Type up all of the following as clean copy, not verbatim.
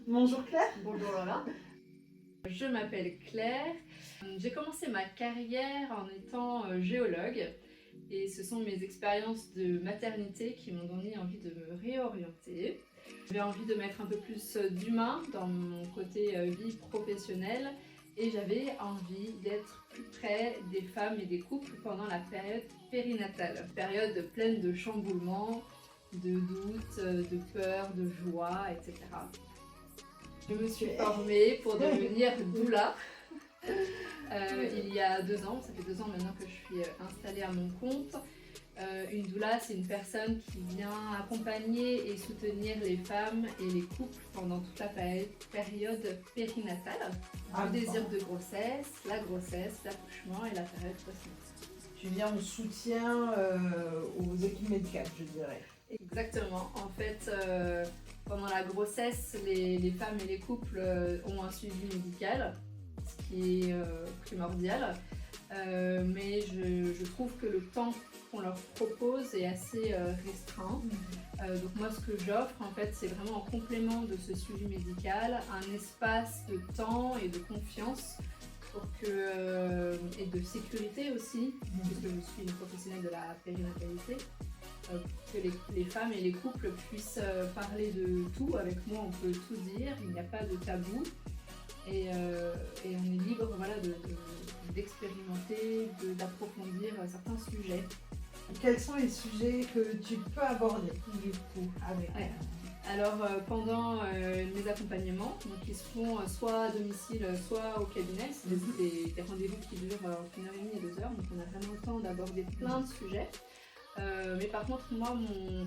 Bonjour Claire. Bonjour Laura. Je m'appelle Claire. J'ai commencé ma carrière en étant géologue et ce sont mes expériences de maternité qui m'ont donné envie de me réorienter. J'avais envie de mettre un peu plus d'humain dans mon côté vie professionnelle et j'avais envie d'être plus près des femmes et des couples pendant la période périnatale. Période pleine de chamboulements, de doutes, de peur, de joie, etc. Je me suis formée pour devenir doula il y a 2 ans. Ça fait 2 ans maintenant que je suis installée à mon compte. Une doula, c'est une personne qui vient accompagner et soutenir les femmes et les couples pendant toute la période périnatale, le désir de grossesse, l'accouchement et la période post-natal. Tu viens en soutien aux équipes médicales, je dirais. Exactement. En fait, pendant la grossesse, les femmes et les couples ont un suivi médical, ce qui est primordial. Mais je trouve que le temps qu'on leur propose est assez restreint. Donc moi, ce que j'offre, en fait, c'est vraiment en complément de ce suivi médical, un espace de temps et de confiance et de sécurité aussi, puisque je suis une professionnelle de la périnatalité, que les femmes et les couples puissent parler de tout. Avec moi, on peut tout dire, il n'y a pas de tabou. Et on est libre, voilà, d'expérimenter, d'approfondir certains sujets. Quels sont les sujets que tu peux aborder du coup avec Alors pendant mes accompagnements, donc ils se font soit à domicile, soit au cabinet, c'est des rendez-vous qui durent entre 1h30 et 2 heures, donc on a vraiment le temps d'aborder plein de sujets. Mais par contre, moi,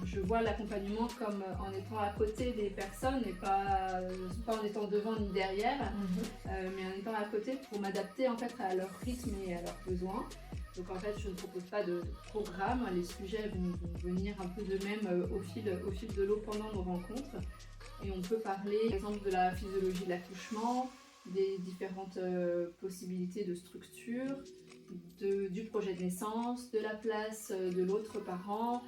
je vois l'accompagnement comme en étant à côté des personnes et pas en étant devant ni derrière, mais en étant à côté pour m'adapter en fait à leur rythme et à leurs besoins. Donc en fait, je ne propose pas de programme, les sujets vont venir un peu de même au fil de l'eau pendant nos rencontres. Et on peut parler par exemple de la physiologie de l'accouchement, des différentes possibilités de structure, du projet de naissance, de la place de l'autre parent,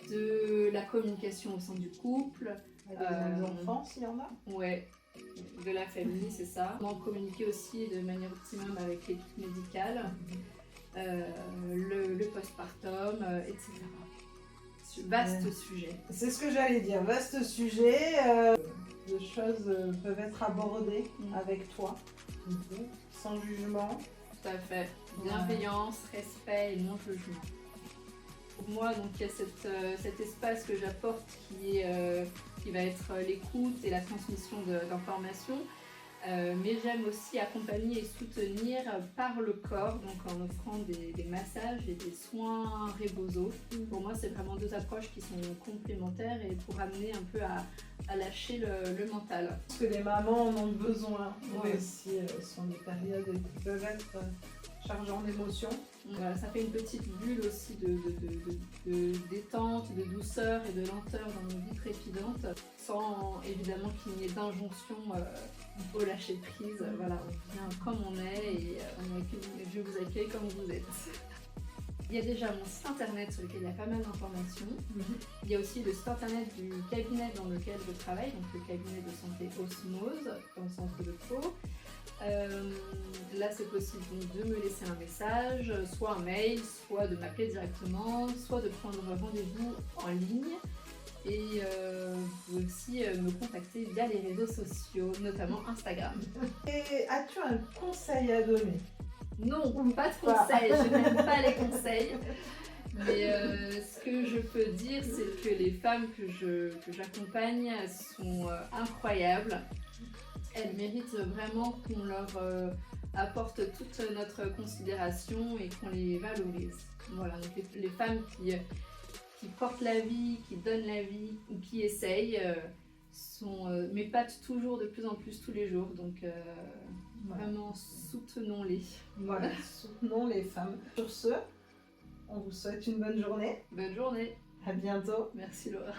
de la communication au sein du couple. Des enfants s'il y en a. Ouais, de la famille, c'est ça. Comment communiquer aussi de manière optimum avec l'équipe médicale, le postpartum, etc. Vaste sujet. C'est ce que j'allais dire, vaste sujet. Les choses peuvent être abordées avec toi, sans jugement. Tout à fait. Bienveillance, respect et non-jugement. Pour moi, donc, il y a cet espace que j'apporte qui va être l'écoute et la transmission d'informations. Mais j'aime aussi accompagner et soutenir par le corps, donc en offrant des massages et des soins rebozo. Pour moi, c'est vraiment 2 approches qui sont complémentaires et pour amener un peu à lâcher le mental. Parce que les mamans en ont besoin, aussi, sont des périodes qui peuvent être chargées en émotions. Voilà, ça fait une petite bulle aussi de détente, de douceur et de lenteur dans nos vies trépidantes, sans évidemment qu'il n'y ait d'injonction au lâcher prise. Voilà, on vient comme on est et je vous accueille comme vous êtes. Il y a déjà mon site internet sur lequel il y a pas mal d'informations. Il y a aussi le site internet du cabinet dans lequel je travaille, donc le cabinet de santé Osmose, dans le centre de Pau. Là, c'est possible de me laisser un message, soit un mail, soit de m'appeler directement, soit de prendre rendez-vous en ligne. Et vous pouvez aussi me contacter via les réseaux sociaux, notamment Instagram. Et as-tu un conseil à donner? Non, pas de conseils, je n'aime pas les conseils. Mais ce que je peux dire, c'est que les femmes que j'accompagne sont incroyables. Elles méritent vraiment qu'on leur apporte toute notre considération et qu'on les valorise. Voilà, donc les femmes qui portent la vie, qui donnent la vie ou qui essayent m'épatent toujours de plus en plus tous les jours. Donc vraiment, soutenons-les. Voilà, soutenons les femmes. Sur ce, on vous souhaite une bonne journée. Bonne journée. À bientôt. Merci Laura.